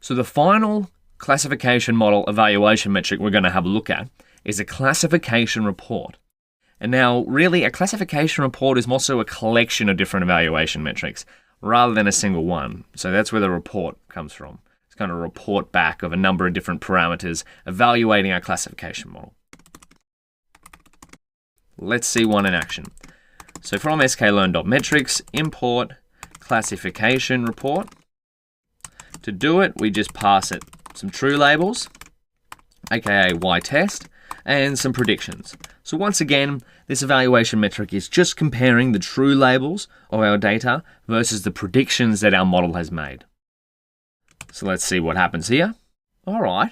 So the final classification model evaluation metric we're going to have a look at is a classification report. And now, really, a classification report is also a collection of different evaluation metrics rather than a single one. So that's where the report comes from. It's kind of a report back of a number of different parameters evaluating our classification model. Let's see one in action. So from Scikit-learn.metrics, import classification report. To do it, we just pass it some true labels, aka y-test, and some predictions. So once again, this evaluation metric is just comparing the true labels of our data versus the predictions that our model has made. So let's see what happens here. All right,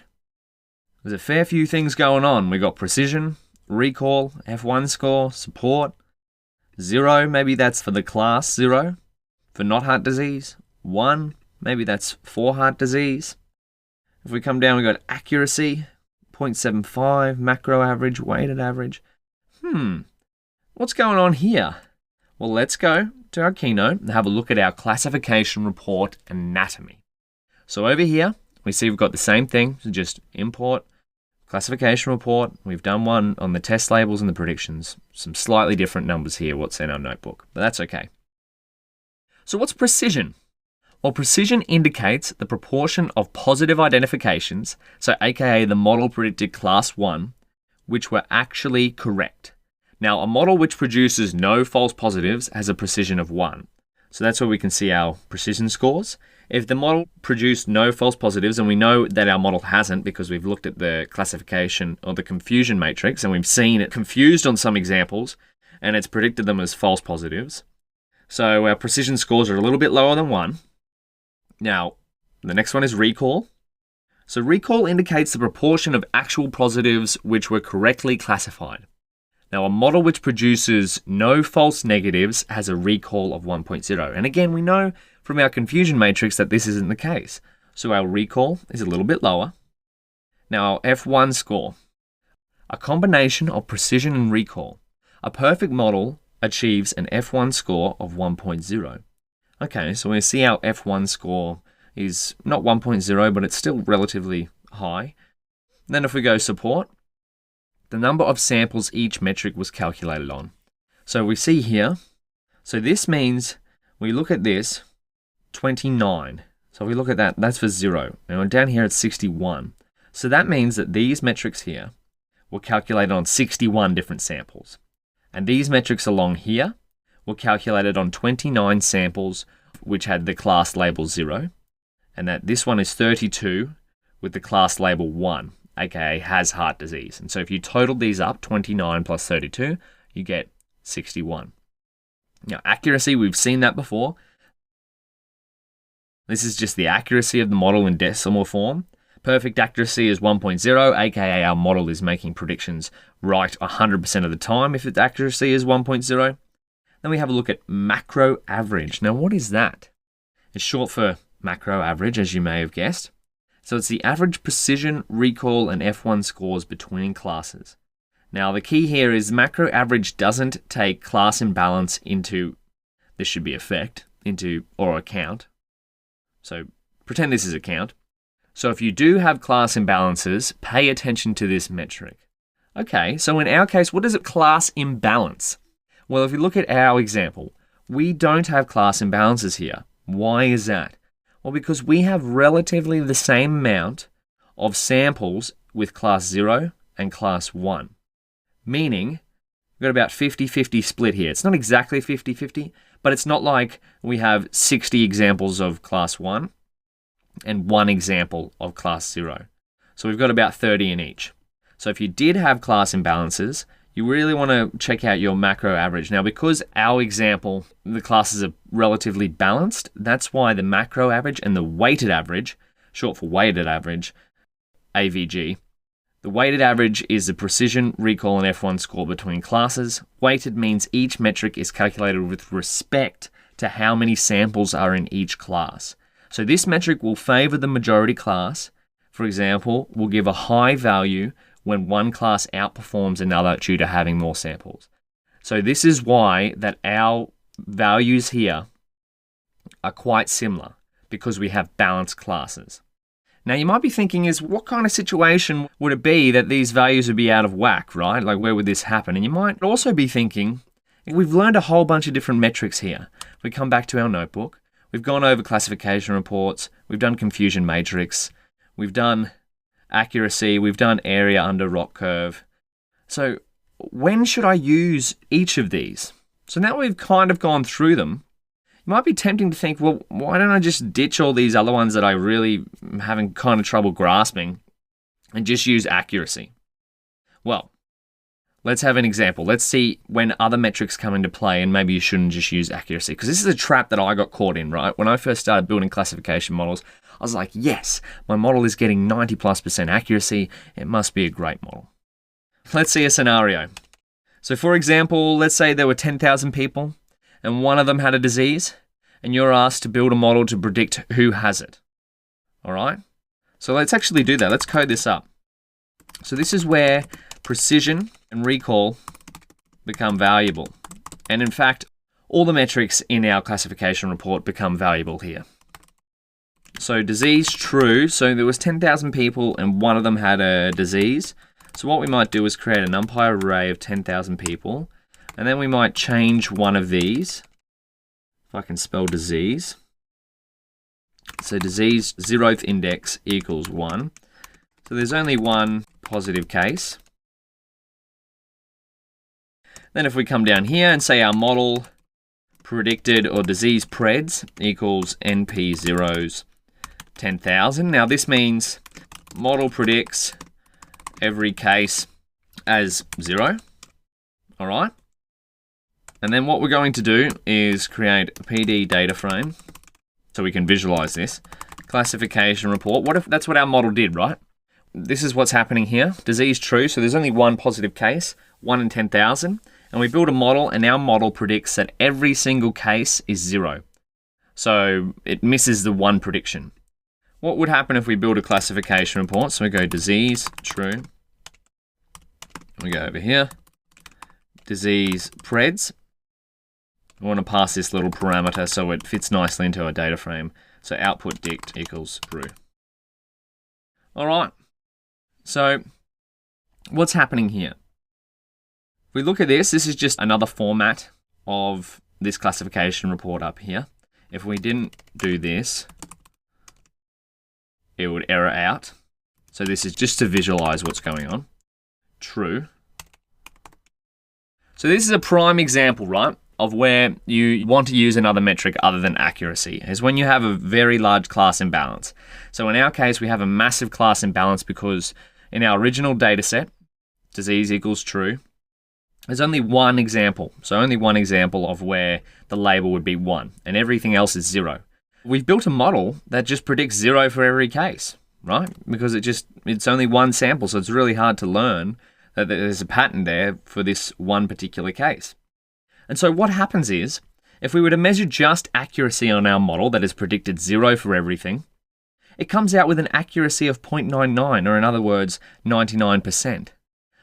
there's a fair few things going on. We got precision, recall, F1 score, support, 0, maybe that's for the class 0, for not heart disease, 1, maybe that's for heart disease. If we come down, we got accuracy, 0.75, macro average, weighted average. What's going on here? Well, let's go to our keynote and have a look at our classification report anatomy. So over here, we see we've got the same thing, so just import classification report. We've done one on the test labels and the predictions. Some slightly different numbers here, what's in our notebook, but that's okay. So what's precision? Well, precision indicates the proportion of positive identifications, so aka the model predicted class 1, which were actually correct. Now, a model which produces no false positives has a precision of 1. So that's where we can see our precision scores. If the model produced no false positives, and we know that our model hasn't because we've looked at the classification or the confusion matrix and we've seen it confused on some examples and it's predicted them as false positives. So our precision scores are a little bit lower than 1. Now, the next one is recall. So recall indicates the proportion of actual positives which were correctly classified. Now, a model which produces no false negatives has a recall of 1.0. And again, we know from our confusion matrix that this isn't the case. So our recall is a little bit lower. Now, our F1 score, a combination of precision and recall. A perfect model achieves an F1 score of 1.0. Okay, so we see our F1 score is not 1.0, but it's still relatively high. Then if we go support, the number of samples each metric was calculated on. So we see here, so this means we look at this, 29. So if we look at that, that's for 0. And down here it's 61. So that means that these metrics here were calculated on 61 different samples. And these metrics along here were calculated on 29 samples which had the class label 0. And that this one is 32 with the class label 1, aka has heart disease. And so if you total these up, 29 plus 32, you get 61. Now, accuracy, we've seen that before. This is just the accuracy of the model in decimal form. Perfect accuracy is 1.0, aka our model is making predictions right 100% of the time if its accuracy is 1.0. Then we have a look at macro average. Now, what is that? It's short for macro average, as you may have guessed. So it's the average precision, recall, and F1 scores between classes. Now, the key here is macro average doesn't take class imbalance into, this should be effect, into or account. So pretend this is a count. So if you do have class imbalances, pay attention to this metric. Okay, so in our case, what is a class imbalance? Well, if you look at our example, we don't have class imbalances here. Why is that? Well, because we have relatively the same amount of samples with class 0 and class 1. Meaning, we've got about 50-50 split here. It's not exactly 50-50, but it's not like we have 60 examples of class 1 and 1 example of class 0. So we've got about 30 in each. So if you did have class imbalances, you really want to check out your macro average. Now, because our example, the classes are relatively balanced, that's why the macro average and the weighted average, short for weighted average, AVG, the weighted average is the precision, recall, and F1 score between classes. Weighted means each metric is calculated with respect to how many samples are in each class. So this metric will favor the majority class. For example, will give a high value when one class outperforms another due to having more samples. So this is why that our values here are quite similar, because we have balanced classes. Now you might be thinking is what kind of situation would it be that these values would be out of whack, right? Like where would this happen? And you might also be thinking, we've learned a whole bunch of different metrics here. We come back to our notebook. We've gone over classification reports. We've done confusion matrix. We've done accuracy. We've done area under ROC curve. So when should I use each of these? So now we've kind of gone through them. It might be tempting to think, well, why don't I just ditch all these other ones that I really am having kind of trouble grasping and just use accuracy? Well, let's have an example. Let's see when other metrics come into play and maybe you shouldn't just use accuracy. Because this is a trap that I got caught in, right? When I first started building classification models, I was like, yes, my model is getting 90+% accuracy. It must be a great model. Let's see a scenario. So for example, let's say there were 10,000 people and one of them had a disease and you're asked to build a model to predict who has it. All right? So let's actually do that. Let's code this up. So this is where precision and recall become valuable. And in fact, all the metrics in our classification report become valuable here. So disease, true. So there was 10,000 people and one of them had a disease. So what we might do is create a NumPy array of 10,000 people. And then we might change one of these. If I can spell disease. So disease 0th index equals 1. So there's only one positive case. Then if we come down here and say our model predicted or disease preds equals NP zeros 10,000. Now this means model predicts every case as 0. All right. And then what we're going to do is create a PD data frame so we can visualize this. Classification report. What if that's what our model did, right? This is what's happening here. Disease true. So there's only one positive case, 1 in 10,000. And we build a model and our model predicts that every single case is 0. So it misses the one prediction. What would happen if we build a classification report? So we go disease true. We go over here. Disease preds. We want to pass this little parameter so it fits nicely into our data frame. So output dict equals true. All right. So what's happening here? If we look at this, this is just another format of this classification report up here. If we didn't do this, it would error out. So this is just to visualize what's going on. True. So this is a prime example, right, of where you want to use another metric other than accuracy, is when you have a very large class imbalance. So in our case, we have a massive class imbalance because in our original data set, disease equals true, there's only one example. So only one example of where the label would be 1 and everything else is 0. We've built a model that just predicts 0 for every case, right? Because it's only one sample, so it's really hard to learn that there's a pattern there for this one particular case. And so what happens is, if we were to measure just accuracy on our model that has predicted 0 for everything, it comes out with an accuracy of 0.99, or in other words, 99%.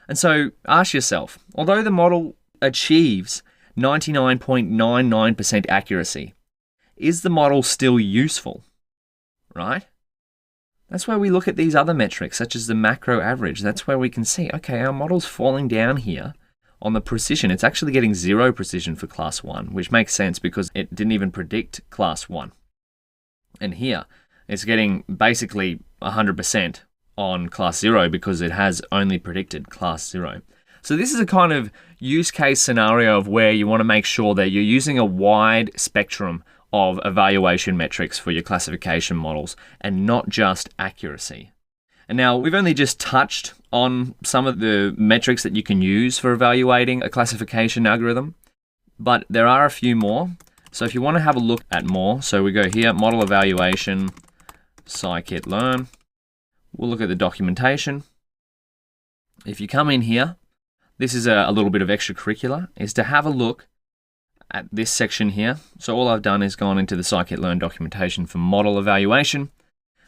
And so ask yourself, although the model achieves 99.99% accuracy, is the model still useful, right? That's where we look at these other metrics, such as the macro average. That's where we can see, okay, our model's falling down here on the precision. It's actually getting 0 precision for class 1, which makes sense because it didn't even predict class 1. And here, it's getting basically 100% on class 0 because it has only predicted class 0. So this is a kind of use case scenario of where you want to make sure that you're using a wide spectrum of evaluation metrics for your classification models and not just accuracy. And now we've only just touched on some of the metrics that you can use for evaluating a classification algorithm, but there are a few more. So if you want to have a look at more, so we go here, model evaluation, Scikit-learn. We'll look at the documentation. If you come in here, this is a little bit of extracurricular, is to have a look at this section here. So all I've done is gone into the Scikit-learn documentation for model evaluation.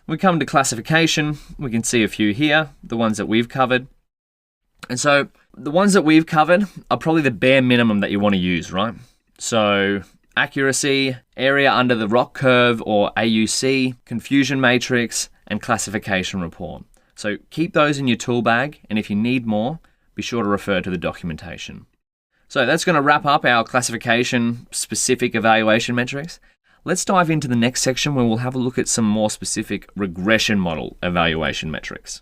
We come to classification. We can see a few here, the ones that we've covered. And so the ones that we've covered are probably the bare minimum that you want to use, right? So accuracy, area under the ROC curve or AUC, confusion matrix, and classification report. So keep those in your tool bag, and if you need more, be sure to refer to the documentation. So that's going to wrap up our classification specific evaluation metrics. Let's dive into the next section where we'll have a look at some more specific regression model evaluation metrics.